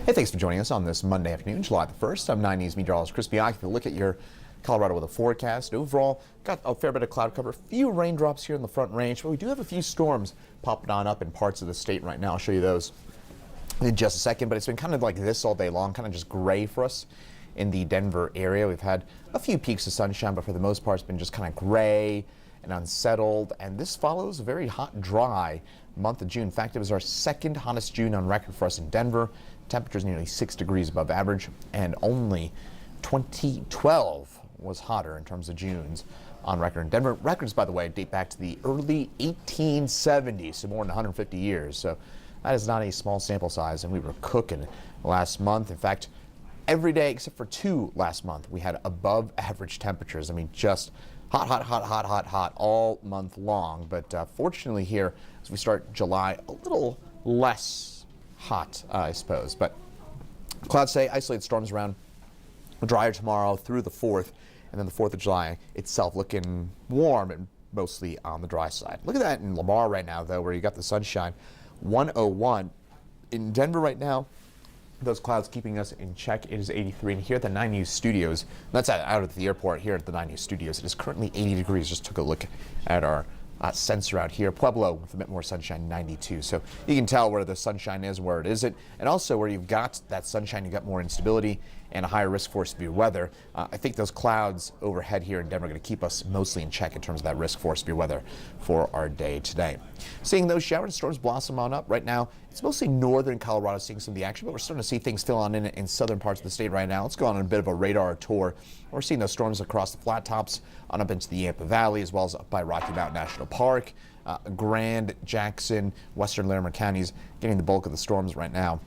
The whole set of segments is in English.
Hey, thanks for joining us on this Monday afternoon, July the 1st. I'm 9 News meteorologist Chris Bianchi. To look at your Colorado weather forecast. Overall, got a fair bit of cloud cover, a few raindrops here in the Front Range, but we do have a few storms popping on up in parts of the state right now. I'll show you those in just a second, but it's been kind of like this all day long, kind of just gray for us in the Denver area. We've had a few peaks of sunshine, but for the most part, it's been just kind of gray and unsettled, and this follows a very hot, dry month of June. In fact, it was our second hottest June on record for us in Denver. Temperatures nearly 6 degrees above average, and only 2012 was hotter in terms of Junes on record in Denver. Records, by the way, date back to the early 1870s, so more than 150 years. So that is not a small sample size, and we were cooking last month. In fact, every day except for 2 last month, we had above average temperatures. I mean, just hot all month long. But fortunately here, as we start July, a little less hot, I suppose. But clouds stay, isolated storms around, drier tomorrow through the 4th, and then the 4th of July itself looking warm and mostly on the dry side. Look at that in Lamar right now, though, where you got the sunshine. 101. In Denver right now, those clouds keeping us in check. It is 83. And here at the 9 News studios, that's out at the airport here at the 9 News studios, it is currently 80 degrees. Just took a look at our sensor out here. Pueblo with a bit more sunshine, 92. So you can tell where the sunshine is and where it isn't. And also where you've got that sunshine, you've got more instability and a higher risk for severe weather. I think those clouds overhead here in Denver are going to keep us mostly in check in terms of that risk for severe weather for our day today. Seeing those showers and storms blossom on up right now. It's mostly northern Colorado seeing some of the action, but we're starting to see things fill on in southern parts of the state right now. Let's go on a bit of a radar tour. We're seeing those storms across the flat tops on up into the Yampa Valley, as well as up by Rocky Mountain National Park, Grand, Jackson, western Larimer counties getting the bulk of the storms right now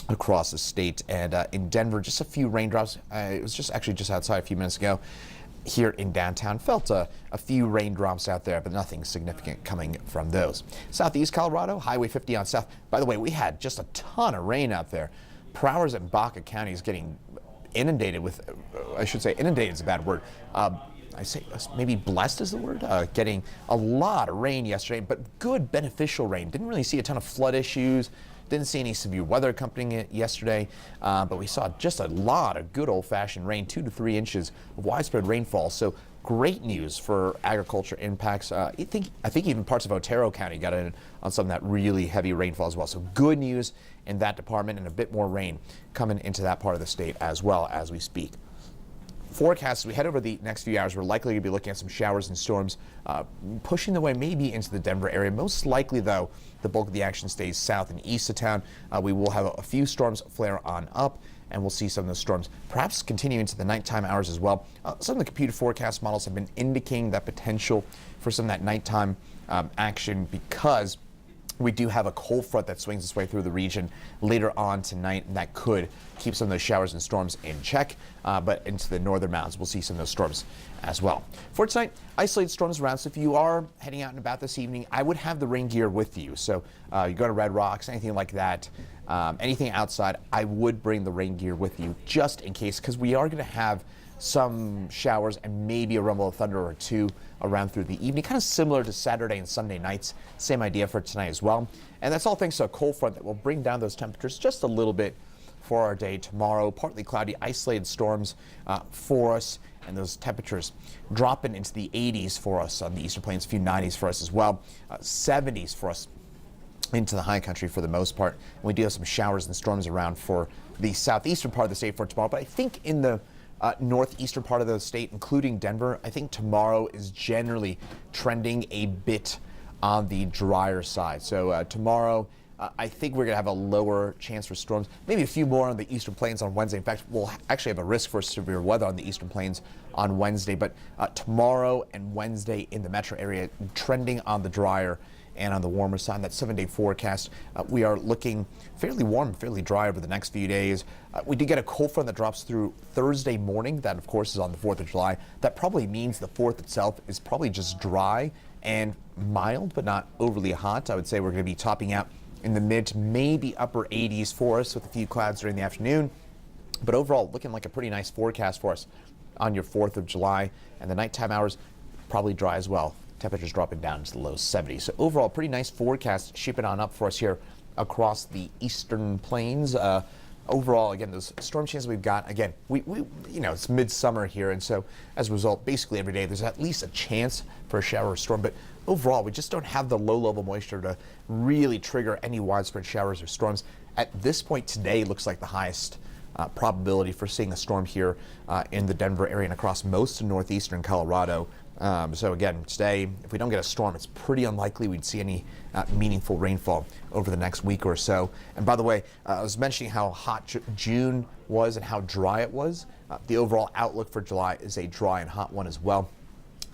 across the state. And in Denver, just a few raindrops. It was just outside a few minutes ago here in downtown. Felt a few raindrops out there, but nothing significant coming from those. Southeast Colorado, Highway 50 on south. By the way, we had just a ton of rain out there. Prowers and Baca counties getting inundated with, I should say inundated is a bad word. I say maybe blessed is the word, getting a lot of rain yesterday, but good beneficial rain. Didn't really see a ton of flood issues. Didn't see any severe weather accompanying it yesterday, but we saw just a lot of good old-fashioned rain, 2 to 3 inches of widespread rainfall. So great news for agriculture impacts. I think even parts of Otero County got in on some of that really heavy rainfall as well. So good news in that department, and a bit more rain coming into that part of the state as well as we speak. Forecasts, we head over the next few hours, we're likely to be looking at some showers and storms pushing their way maybe into the Denver area. Most likely, though, the bulk of the action stays south and east of town. We will have a few storms flare on up, and we'll see some of those storms perhaps continue into the nighttime hours as well. Some of the computer forecast models have been indicating that potential for some of that nighttime action, because we do have a cold front that swings its way through the region later on tonight, and that could keep some of those showers and storms in check. But into the northern mountains, we'll see some of those storms as well. For tonight, isolated storms around. So if you are heading out and about this evening, I would have the rain gear with you. So you go to Red Rocks, anything like that, anything outside, I would bring the rain gear with you just in case, because we are going to have some showers and maybe a rumble of thunder or two around through the evening, kind of similar to Saturday and Sunday nights. Same idea for tonight as well. And that's all thanks to a cold front that will bring down those temperatures just a little bit for our day tomorrow. Partly cloudy, isolated storms for us, and those temperatures dropping into the 80s for us on the eastern plains, a few 90s for us as well, 70s for us into the high country for the most part. And we do have some showers and storms around for the southeastern part of the state for tomorrow, but I think in the northeastern part of the state, including Denver, I think tomorrow is generally trending a bit on the drier side. So tomorrow, I think we're going to have a lower chance for storms, maybe a few more on the eastern plains on Wednesday. In fact, we'll actually have a risk for severe weather on the eastern plains on Wednesday. But tomorrow and Wednesday in the metro area, trending on the drier and on the warmer side. That 7-day forecast, we are looking fairly warm, fairly dry over the next few days. We did get a cold front that drops through Thursday morning. That, of course, is on the 4th of July. That probably means the 4th itself is probably just dry and mild, but not overly hot. I would say we're going to be topping out in the mid to maybe upper 80s for us with a few clouds during the afternoon. But overall, looking like a pretty nice forecast for us on your 4th of July. And the nighttime hours probably dry as well. Temperatures dropping down to the low 70s. So overall, pretty nice forecast shaping on up for us here across the eastern plains. overall, again, those storm chances we've got, again, we you know, it's midsummer here, and so as a result, basically every day there's at least a chance for a shower or storm, but overall, we just don't have the low-level moisture to really trigger any widespread showers or storms. At this point today, looks like the highest probability for seeing a storm here in the Denver area and across most of northeastern Colorado. So again, today, if we don't get a storm, it's pretty unlikely we'd see any meaningful rainfall over the next week or so. And by the way, I was mentioning how hot June was and how dry it was. The overall outlook for July is a dry and hot one as well.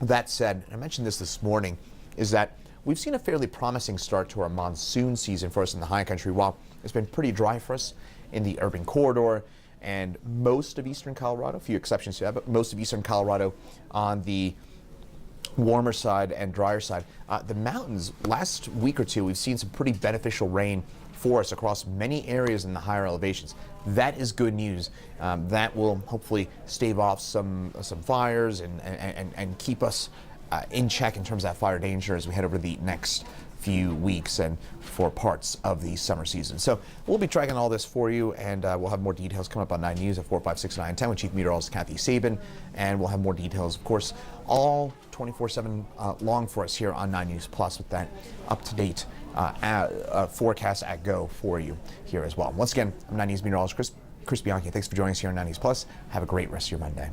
That said, and I mentioned this morning, is that we've seen a fairly promising start to our monsoon season for us in the high country. While it's been pretty dry for us in the urban corridor and most of eastern Colorado, a few exceptions to that, but most of eastern Colorado on the warmer side and drier side. The mountains, last week or two, we've seen some pretty beneficial rain for us across many areas in the higher elevations. That is good news. That will hopefully stave off some fires and keep us in check in terms of that fire danger as we head over the next few weeks and for parts of the summer season. So we'll be tracking all this for you, and we'll have more details coming up on 9 News at 4, 5, 6, 9, and 10 with Chief Meteorologist Kathy Sabin, and we'll have more details, of course, all 24/7 long for us here on 9 News Plus with that up-to-date forecast at go for you here as well. Once again, I'm 9 News Meteorologist Chris Bianchi. Thanks for joining us here on 9 News Plus. Have a great rest of your Monday.